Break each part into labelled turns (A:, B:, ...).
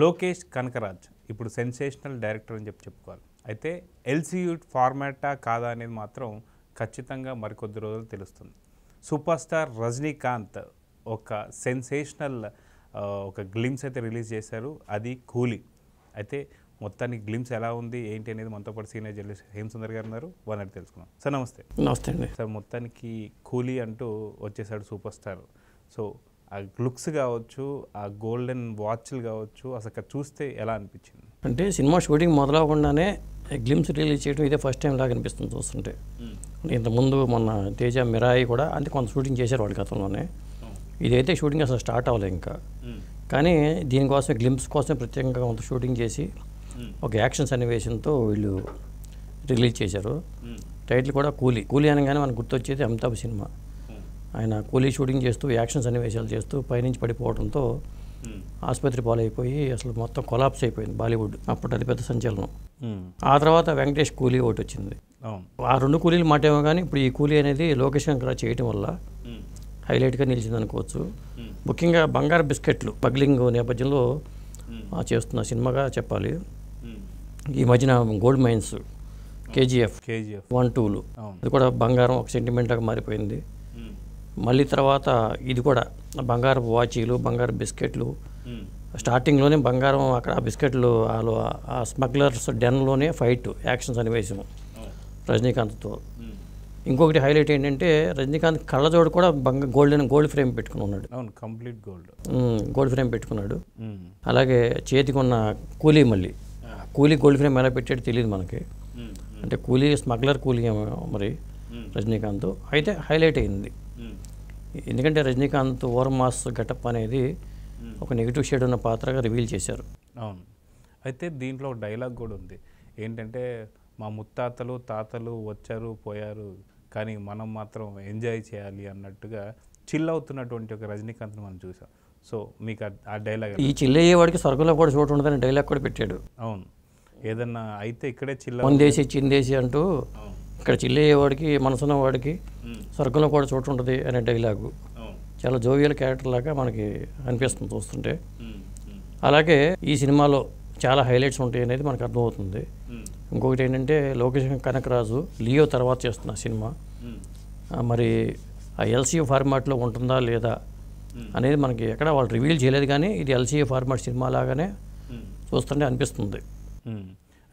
A: లోకేష్ కనకరాజ్ ఇప్పుడు sensational director అని చెప్పుకోవాలి. అయితే ఎల్సీయూ ఫార్మాటా కాదా అనేది మాత్రం ఖచ్చితంగా మరికొద్ది రోజులు తెలుస్తుంది. సూపర్ స్టార్ రజనీకాంత్ ఒక సెన్సేషనల్ ఒక గ్లిమ్స్ అయితే రిలీజ్ చేశారు, అది కూలీ. అయితే మొత్తానికి గ్లిమ్స్ ఎలా ఉంది ఏంటి అనేది మనతో పాటు సీనియర్ జర్నలిస్ట్ హేమసుందర్ గారు ఉన్నారు, వాళ్ళని తెలుసుకున్నాం. సార్ నమస్తే.
B: నమస్తే అండి
A: సార్. మొత్తానికి కూలీ అంటూ వచ్చేసాడు సూపర్ స్టార్. సో ఆ లుక్స్ కావచ్చు, ఆ గోల్డెన్ వాచ్లు కావచ్చు, అసలు చూస్తే ఎలా అనిపించింది?
B: అంటే సినిమా షూటింగ్ మొదలవకుండానే గ్లిమ్స్ రిలీజ్ చేయడం ఇదే ఫస్ట్ టైం లాగా అనిపిస్తుంది చూస్తుంటే. ఇంతకుముందు మొన్న తేజ మిరాయి కూడా అంటే కొంత షూటింగ్ చేశారు వాళ్ళు గతంలోనే. ఇదైతే షూటింగ్ అసలు స్టార్ట్ అవ్వలేదు ఇంకా. కానీ దీనికోసం గ్లిమ్స్ కోసం ప్రత్యేకంగా కొంత షూటింగ్ చేసి ఒక యాక్షన్ సన్నివేశంతో వీళ్ళు రిలీజ్ చేశారు. టైటిల్ కూడా కూలీ. కూలీ అనగానే మనకు గుర్తొచ్చేది అమితాబ్ సినిమా. ఆయన కూలీ షూటింగ్ చేస్తూ యాక్షన్ సన్నివేశాలు చేస్తూ పైనుంచి పడిపోవడంతో ఆసుపత్రి పాలైపోయి అసలు మొత్తం కొలాప్స్ అయిపోయింది బాలీవుడ్. అప్పుడు అది పెద్ద సంచలనం. ఆ తర్వాత వెంకటేష్ కూలీ ఒకటి వచ్చింది. ఆ రెండు కూలీలు మాటేమో కానీ ఇప్పుడు ఈ కూలీ అనేది లోకేష్ కనకరాజ్ చేయడం వల్ల హైలైట్గా నిలిచింది అనుకోవచ్చు. ముఖ్యంగా బంగారు బిస్కెట్లు బగ్లింగ్ నేపథ్యంలో చేస్తున్న సినిమాగా చెప్పాలి. ఈ మధ్యన గోల్డ్ మైన్స్ కేజీఎఫ్ 1, 2లు అది కూడా బంగారం ఒక సెంటిమెంట్గా మారిపోయింది. మళ్ళీ తర్వాత ఇది కూడా బంగారు వాచీలు, బంగారు బిస్కెట్లు. స్టార్టింగ్లోనే బంగారం అక్కడ ఆ బిస్కెట్లు ఆ స్మగ్లర్స్ డెన్లోనే ఫైట్ యాక్షన్ సన్నివేశం రజనీకాంత్తో. ఇంకొకటి హైలైట్ ఏంటంటే రజనీకాంత్ కళ్ళజోడు కూడా గోల్డ్ ఫ్రేమ్ పెట్టుకుని ఉన్నాడు.
A: కంప్లీట్
B: గోల్డ్ ఫ్రేమ్ పెట్టుకున్నాడు. అలాగే చేతికి ఉన్న కూలీ, మళ్ళీ కూలీ గోల్డ్ ఫ్రేమ్ ఎలా పెట్టాడో తెలియదు మనకి. అంటే కూలీ స్మగ్లర్ కూలీ మరి రజనీకాంత్ అయితే హైలైట్ అయింది. ఎందుకంటే రజనీకాంత్ ఓవర్మాస్ గెటప్ అనేది ఒక నెగిటివ్ షేడ్ ఉన్న పాత్రగా రివీల్ చేశారు.
A: అవును. అయితే దీంట్లో డైలాగ్ కూడా ఉంది. ఏంటంటే మా ముత్తాతలు తాతలు వచ్చారు పోయారు కానీ మనం మాత్రం ఎంజాయ్ చేయాలి అన్నట్టుగా చిల్ అవుతున్నటువంటి ఒక రజనీకాంత్ని మనం చూసాం. సో మీకు ఆ డైలాగ్,
B: ఈ చిల్ అయ్యేవాడికి స్వర్గంలో కూడా చోటు ఉండదని డైలాగ్ కూడా పెట్టాడు.
A: అవును. ఏదన్నా అయితే ఇక్కడే చిల్
B: పొందేసి చిందేసి అంటూ ఇక్కడ చిల్ అయ్యేవాడికి మనసున్న వాడికి స్వర్గంలో కూడా చోటు ఉంటుంది అనే డైలాగు చాలా జోవియల్ క్యారెక్టర్ లాగా మనకి అనిపిస్తుంది చూస్తుంటే. అలాగే ఈ సినిమాలో చాలా హైలైట్స్ ఉంటాయి అనేది మనకు అర్థమవుతుంది. ఇంకొకటి ఏంటంటే లోకేష్ కనకరాజు లియో తర్వాత చేస్తున్న సినిమా మరి ఆ ఎల్సీయూ ఫార్మాట్లో ఉంటుందా లేదా అనేది మనకి ఎక్కడ వాళ్ళు రివీల్ చేయలేదు. కానీ ఇది ఎల్సీయూ ఫార్మాట్ సినిమా లాగానే చూస్తుంటే అనిపిస్తుంది.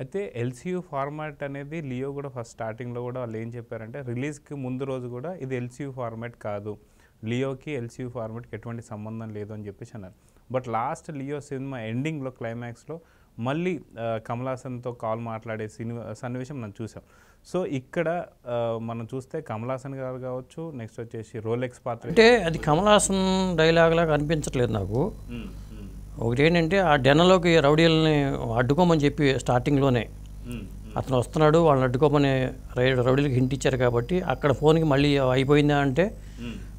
A: అయితే ఎల్సీయూ ఫార్మాట్ అనేది లియో కూడా ఫస్ట్ స్టార్టింగ్లో కూడా వాళ్ళు ఏం చెప్పారంటే రిలీజ్కి ముందు రోజు కూడా ఇది ఎల్సీయూ ఫార్మాట్ కాదు, లియోకి ఎల్సీయూ ఫార్మాట్కి ఎటువంటి సంబంధం లేదు అని చెప్పేసి అన్నారు. బట్ లాస్ట్ లియో సినిమా ఎండింగ్లో క్లైమాక్స్లో మళ్ళీ కమల్ హాసన్తో కాల్ మాట్లాడే సన్నివేశం మనం చూసాం. సో ఇక్కడ మనం చూస్తే కమల్ హాసన్ గారు కావచ్చు, నెక్స్ట్ వచ్చేసి రోలెక్స్ పాత్ర
B: అంటే అది కమల్ హాసన్ డైలాగ్ లాగా అనిపించట్లేదు నాకు. ఒకటి ఏంటంటే ఆ డెన్నలోకి రౌడీలని అడ్డుకోమని చెప్పి స్టార్టింగ్లోనే అతను వస్తున్నాడు, వాళ్ళని అడ్డుకోమని రౌడీలకి హింట్ ఇచ్చారు కాబట్టి అక్కడ ఫోన్కి మళ్ళీ అయిపోయిందా అంటే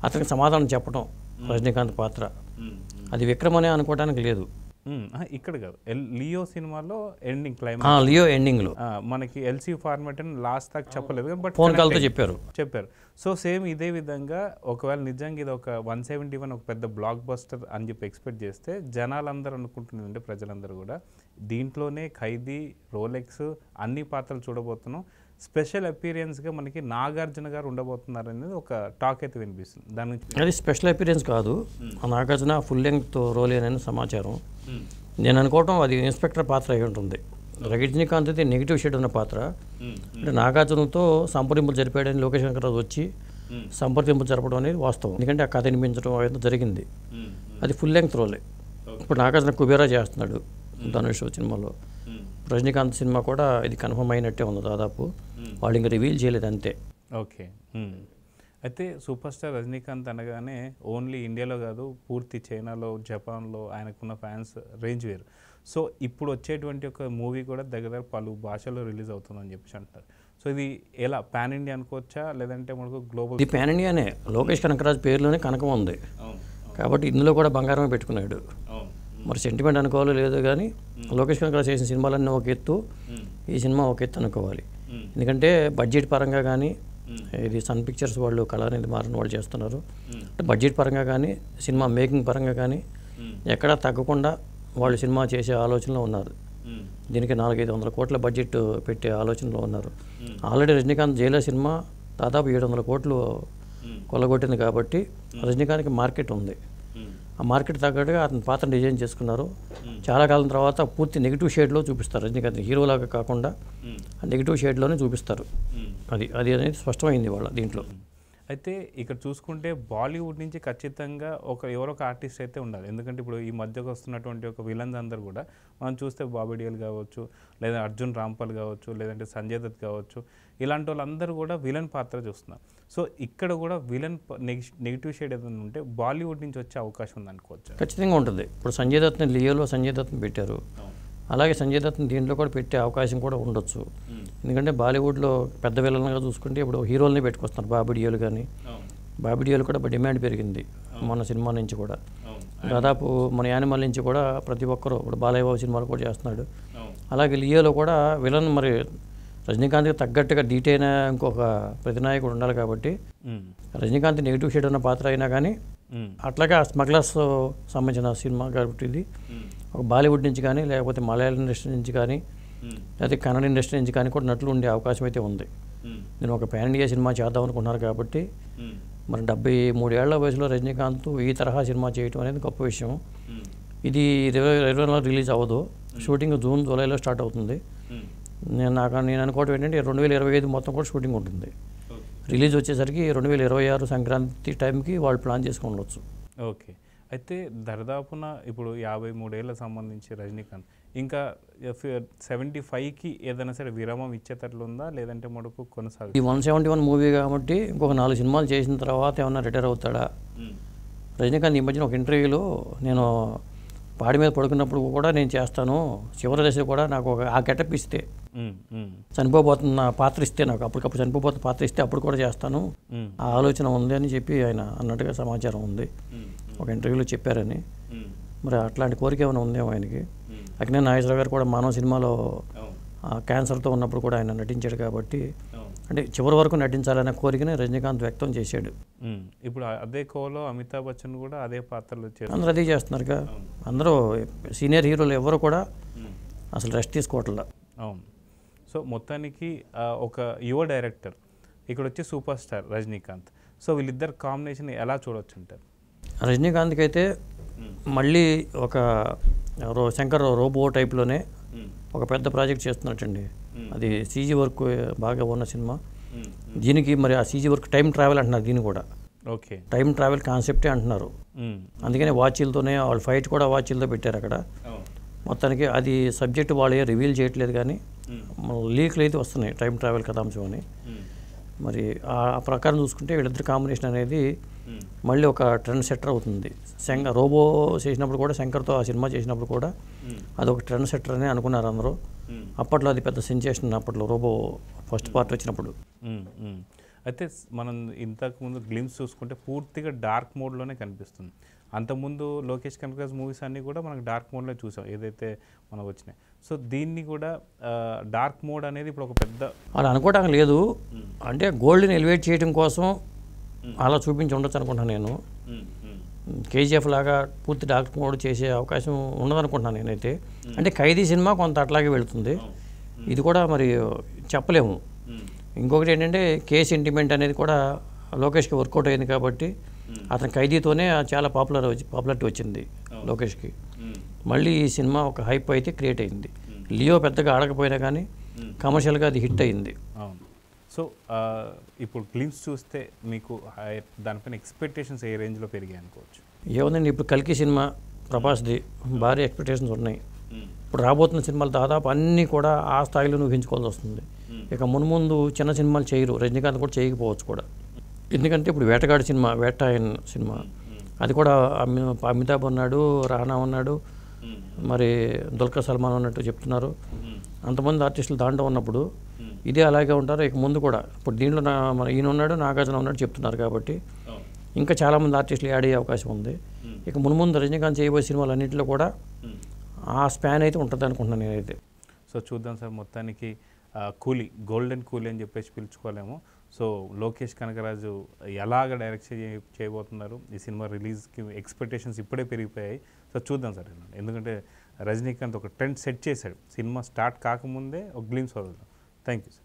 B: అతనికి సమాధానం చెప్పడం రజనీకాంత్ పాత్ర. అది విక్రమ్ అనే అనుకోవడానికి లేదు.
A: ఇక్కడ కాదు, లియో సినిమాలో ఎండింగ్
B: లియో ఎండింగ్లో
A: మనకి ఎల్సీయూ ఫార్మాట్ అని లాస్ట్ దాకా చెప్పలేదు, బట్
B: ఫోన్ కాల్తో చెప్పారు.
A: సో సేమ్ ఇదే విధంగా ఒకవేళ నిజంగా ఇది ఒక 171 ఒక పెద్ద బ్లాక్ బస్టర్ అని చెప్పి ఎక్స్పెక్ట్ చేస్తే జనాలందరూ అనుకుంటున్నారంటే ప్రజలందరూ కూడా దీంట్లోనే ఖైదీ, రోలెక్స్ అన్ని పాత్రలు చూడబోతున్నాం. స్పెషల్ అపీరియన్స్గా మనకి నాగార్జున గారు ఉండబోతున్నారు అనేది ఒక టాక్ అయితే వినిపిస్తుంది. దాని నుంచి
B: అది స్పెషల్ అపీరియన్స్ కాదు, నాగార్జున ఫుల్ లెంగ్త్ రోల్ అని సమాచారం. నేను అనుకోవటం అది ఇన్స్పెక్టర్ పాత్ర అయి ఉంటుంది. రజనీకాంత్ అయితే నెగిటివ్ షేడ్ ఉన్న పాత్ర. అంటే నాగార్జునతో సంప్రదింపులు జరిపాడని లోకేష్ కనకరాజు వచ్చి సంప్రదింపులు జరపడం అనేది వాస్తవం. ఎందుకంటే ఆ కథ వినిపించడం అయితే జరిగింది. అది ఫుల్ లెంగ్త్ రోలే. ఇప్పుడు నాగార్జున కుబేరా చేస్తున్నాడు ధనుష్ సినిమాలో. రజనీకాంత్ సినిమా కూడా ఇది కన్ఫర్మ్ అయినట్టే ఉంది దాదాపు. వాళ్ళు ఇంకా రివీల్ చేయలేదు అంతే.
A: ఓకే. అయితే సూపర్ స్టార్ రజనీకాంత్ అనగానే ఓన్లీ ఇండియాలో కాదు, పూర్తి చైనాలో, జపాన్లో ఆయనకున్న ఫ్యాన్స్ రేంజ్ వేరు. సో ఇప్పుడు వచ్చేటువంటి ఒక మూవీ కూడా దగ్గర పలు భాషల్లో రిలీజ్ అవుతుందని చెప్పేసి అంటారు. సో ఇది ఎలా పాన్ ఇండియా అనుకోవచ్చా లేదంటే మనకు గ్లోబల్?
B: ఇది పాన్ ఇండియానే. లోకేష్ కనకరాజ్ పేరులోనే కనకం ఉంది కాబట్టి ఇందులో కూడా బంగారమే పెట్టుకున్నాడు. మరి సెంటిమెంట్ అనుకోవాలో లేదో కానీ లోకేష్ కనకరాజ్ చేసిన సినిమాలన్నీ ఒక ఎత్తు, ఈ సినిమా ఒక ఎత్తు అనుకోవాలి. ఎందుకంటే బడ్జెట్ పరంగా కానీ ఇది సన్ పిక్చర్స్ వాళ్ళు కళానిధి మారని వాళ్ళు చేస్తున్నారు. బడ్జెట్ పరంగా కానీ సినిమా మేకింగ్ పరంగా కానీ ఎక్కడా తగ్గకుండా వాళ్ళు సినిమా చేసే ఆలోచనలో ఉన్నారు. దీనికి 400-500 కోట్ల బడ్జెట్ పెట్టే ఆలోచనలో ఉన్నారు. ఆల్రెడీ రజనీకాంత్ జైలర్ సినిమా దాదాపు 700 కోట్లు కొల్లగొట్టింది కాబట్టి రజనీకాంత్కి మార్కెట్ ఉంది. ఆ మార్కెట్ తగ్గట్టుగా అతని పాత్ర డిజైన్ చేసుకున్నారు. చాలా కాలం తర్వాత పూర్తి నెగిటివ్ షేడ్లో చూపిస్తారు రజనీకాంత్, హీరోలాగా కాకుండా నెగిటివ్ షేడ్లోనే చూపిస్తారు. అది అనేది స్పష్టమైంది వాళ్ళ దీంట్లో.
A: అయితే ఇక్కడ చూసుకుంటే బాలీవుడ్ నుంచి ఖచ్చితంగా ఎవరో ఒక ఆర్టిస్ట్ అయితే ఉండాలి. ఎందుకంటే ఇప్పుడు ఈ మధ్యకు వస్తున్నటువంటి ఒక విలన్స్ అందరూ కూడా మనం చూస్తే బాబీ డియోల్ కావచ్చు, లేదా అర్జున్ రాంపాల్ కావచ్చు, లేదంటే సంజయ్ దత్ కావచ్చు, ఇలాంటి వాళ్ళందరూ కూడా విలన్ పాత్ర చూస్తున్నారు. సో ఇక్కడ కూడా విలన్ నెగిటివ్ షేడ్ ఏదైనా ఉంటే బాలీవుడ్ నుంచి వచ్చే అవకాశం ఉంది అనుకోవచ్చు.
B: ఖచ్చితంగా ఉంటుంది. ఇప్పుడు సంజయ్ దత్ని లియోలో సంజయ్ దత్ని పెట్టారు, అలాగే సంజయ్ దత్ని దీంట్లో కూడా పెట్టే అవకాశం కూడా ఉండొచ్చు. ఎందుకంటే బాలీవుడ్లో పెద్ద విలన్గా చూసుకుంటే ఇప్పుడు హీరోల్ని పెట్టుకొస్తున్నారు. బాబీ డియోల్ కానీ, బాబీ డియోల్ కూడా డిమాండ్ పెరిగింది మన సినిమా నుంచి కూడా. దాదాపు మన యానిమల్ నుంచి కూడా ప్రతి ఒక్కరు ఇప్పుడు బాలయ్య బాబు సినిమాలు కూడా చేస్తున్నాడు. అలాగే లియోలో కూడా విలన్ మరి రజనీకాంత్కి తగ్గట్టుగా డీటెయిన్ ఇంకొక ప్రతినాయకుడు ఉండాలి కాబట్టి రజనీకాంత్ నెగిటివ్ షేడ్ ఉన్న పాత్ర అయినా కానీ అట్లాగే స్మగ్లర్స్ సంబంధించిన సినిమా కాబట్టి ఇది ఒక బాలీవుడ్ నుంచి కానీ, లేకపోతే మలయాళం ఇండస్ట్రీ నుంచి కానీ, లేకపోతే కన్నడ ఇండస్ట్రీ నుంచి కానీ కూడా నటులు ఉండే అవకాశం అయితే ఉంది. నేను ఒక పాన్ ఇండియా సినిమా చేద్దాం అనుకున్నారు కాబట్టి మరి 73 ఏళ్ల వయసులో రజనీకాంత్ ఈ తరహా సినిమా చేయటం అనేది గొప్ప విషయం. ఇది 2024 రిలీజ్ అవ్వదు, షూటింగ్ జూన్ జూలైలో స్టార్ట్ అవుతుంది. నేను అనుకోవటం ఏంటంటే 2025 మొత్తం కూడా షూటింగ్ ఉంటుంది. రిలీజ్ వచ్చేసరికి 2026 సంక్రాంతి టైంకి వాళ్ళు ప్లాన్ చేసుకొని ఉండొచ్చు.
A: ఓకే. అయితే దరిదాపున ఇప్పుడు 53 ఏళ్ళ సంబంధించి రజనీకాంత్ ఇంకా 75కి ఏదైనా సరే విరామం ఇచ్చేటట్లు ఉందా, లేదంటే మటుకు కొనసాగు?
B: ఈ 171 మూవీ కాబట్టి ఇంకొక 4 సినిమాలు చేసిన తర్వాత ఏమన్నా రిటైర్ అవుతాడా? రజనీకాంత్ ఈ మధ్యన ఒక ఇంటర్వ్యూలో నేను పాడి మీద పడుకున్నప్పుడు కూడా నేను చేస్తాను, చివరి దశ కూడా నాకు ఆ గెటప్ ఇస్తే, చనిపోబోతున్న పాత్ర ఇస్తే, నాకు అప్పటికప్పుడు చనిపోబోతున్న పాత్ర ఇస్తే అప్పుడు కూడా చేస్తాను, ఆ ఆలోచన ఉంది అని చెప్పి ఆయన అన్నట్టుగా సమాచారం ఉంది. ఒక ఇంటర్వ్యూలో చెప్పారని. మరి అట్లాంటి కోరిక ఏమైనా ఉందేమో ఆయనకి. అక్కినే నాగేశ్వరరావు గారు కూడా మానవ సినిమాలో క్యాన్సర్తో ఉన్నప్పుడు కూడా ఆయన నటించాడు కాబట్టి అంటే చివరి వరకు నటించాలనే కోరికని రజనీకాంత్ వ్యక్తం చేశాడు.
A: ఇప్పుడు అదే కోలో అమితాబ్ బచ్చన్ కూడా అదే పాత్రలు
B: అందరూ అదే చేస్తున్నారుగా. అందరూ సీనియర్ హీరోలు ఎవరు కూడా అసలు రెస్ట్ తీసుకోవట్లా.
A: అవును. సో మొత్తానికి ఒక యువ డైరెక్టర్ ఇక్కడ వచ్చి సూపర్ స్టార్ రజనీకాంత్. సో వీళ్ళిద్దరు కాంబినేషన్ ఎలా చూడవచ్చు అంటారు?
B: రజనీకాంత్కి అయితే మళ్ళీ ఒక శంకర్ రోబో టైప్లోనే ఒక పెద్ద ప్రాజెక్ట్ చేస్తున్నట్టండి. అది సీజీ వర్క్ బాగా ఉన్న సినిమా. దీనికి మరి ఆ సీజీ వర్క్ టైం ట్రావెల్ అంటున్నారు. దీన్ని కూడా
A: ఓకే
B: టైం ట్రావెల్ కాన్సెప్టే అంటున్నారు. అందుకనే వాచీలతోనే వాళ్ళు ఫైట్ కూడా వాచీలతో పెట్టారు అక్కడ. మొత్తానికి అది సబ్జెక్ట్ వాళ్ళు రివీల్ చేయట్లేదు కానీ లీక్లు అయితే వస్తున్నాయి టైం ట్రావెల్ కథాంశం అని. మరి ఆ ప్రకారం చూసుకుంటే వీళ్ళిద్దరు కాంబినేషన్ అనేది మళ్ళీ ఒక ట్రెండ్ సెట్టర్ అవుతుంది. రోబో చేసినప్పుడు కూడా, శంకర్తో ఆ సినిమా చేసినప్పుడు కూడా అదొక ట్రెండ్ సెట్టర్ అని అనుకున్నారు అందరూ. అప్పట్లో అది పెద్ద సెన్సేషన్ అప్పట్లో రోబో ఫస్ట్ పార్ట్ వచ్చినప్పుడు.
A: అయితే మనం ఇంతకుముందు గ్లిమ్స్ చూసుకుంటే పూర్తిగా డార్క్ మోడ్లోనే కనిపిస్తుంది. అంతకుముందు లోకేష్ కనకరాజ్ మూవీస్ అన్నీ కూడా మనకు డార్క్ మోడ్లో చూసాం ఏదైతే మనకు వచ్చినాయి. సో దీన్ని కూడా డార్క్ మోడ్ అనేది ఇప్పుడు ఒక పెద్ద
B: అలా అనుకోవడం లేదు. అంటే గోల్డ్ని ఎలివేట్ చేయడం కోసం అలా చూపించి ఉండొచ్చు అనుకుంటున్నాను నేను. కేజీఎఫ్ లాగా పూర్తి డార్క్ మోడ్ చేసే అవకాశం ఉండదనుకుంటున్నాను నేనైతే. అంటే ఖైదీ సినిమా కొంత అట్లాగే వెళుతుంది, ఇది కూడా మరి చెప్పలేము. ఇంకొకటి ఏంటంటే కేస్ సెంటిమెంట్ అనేది కూడా లోకేష్కి వర్కౌట్ అయింది కాబట్టి అతని ఖైదీతోనే చాలా పాపులారిటీ వచ్చింది లోకేష్కి. మళ్ళీ ఈ సినిమా ఒక హైప్ అయితే క్రియేట్ అయింది. లియో పెద్దగా ఆడకపోయినా కానీ కమర్షియల్గా అది హిట్ అయింది.
A: సో ఇప్పుడు గ్లిమ్స్ చూస్తే మీకు దానిపైన ఎక్స్పెక్టేషన్స్ ఏ రేంజ్లో పెరిగాయి అనుకోవచ్చు?
B: ఏముందండి, ఇప్పుడు కల్కి సినిమా ప్రభాస్ది భారీ ఎక్స్పెక్టేషన్స్ ఉన్నాయి. ఇప్పుడు రాబోతున్న సినిమాలు దాదాపు అన్నీ కూడా ఆ స్థాయిలో ఊహించుకోవాల్సి వస్తుంది. ఇక మున్ముందు చిన్న సినిమాలు చేయరు, రజనీకాంత్ కూడా చేయకపోవచ్చు కూడా. ఎందుకంటే ఇప్పుడు వేటగాడి సినిమా, వేటాయన్ సినిమా, అది కూడా అమితాబ్ ఉన్నాడు, రానా ఉన్నాడు, మరి దుల్కర్ సల్మాన్ ఉన్నట్టు చెప్తున్నారు. అంతమంది ఆర్టిస్టులు దాంట్లో ఉన్నప్పుడు ఇదే అలాగే ఉంటారు ఇక ముందు కూడా. ఇప్పుడు దీంట్లో మన ఈయన ఉన్నాడు, నాగార్జున ఉన్నాడు చెప్తున్నారు కాబట్టి ఇంకా చాలామంది ఆర్టిస్టులు యాడ్ అయ్యే అవకాశం ఉంది. ఇక మున్ముందు రజనీకాంత్ చేయబోయే సినిమాలు అన్నింటిలో కూడా ఆ స్పాన్ అయితే ఉంటుంది అనుకుంటున్నాను నేనైతే.
A: సో చూద్దాం సార్. మొత్తానికి కూలీ, గోల్డెన్ కూలీ అని చెప్పేసి పిలుచుకోలేము. సో లోకేష్ కనకరాజు ఎలాగ డైరెక్ట్ చేయబోతున్నారు, ఈ సినిమా రిలీజ్కి ఎక్స్పెక్టేషన్స్ ఇప్పుడే పెరిగిపోయాయి. సో చూద్దాం సార్, ఎందుకంటే రజనీకాంత్ ఒక ట్రెండ్ సెట్ చేశాడు. సినిమా స్టార్ట్ కాకముందే ఒక గ్లిమ్స్ వదలడం. Thank you sir.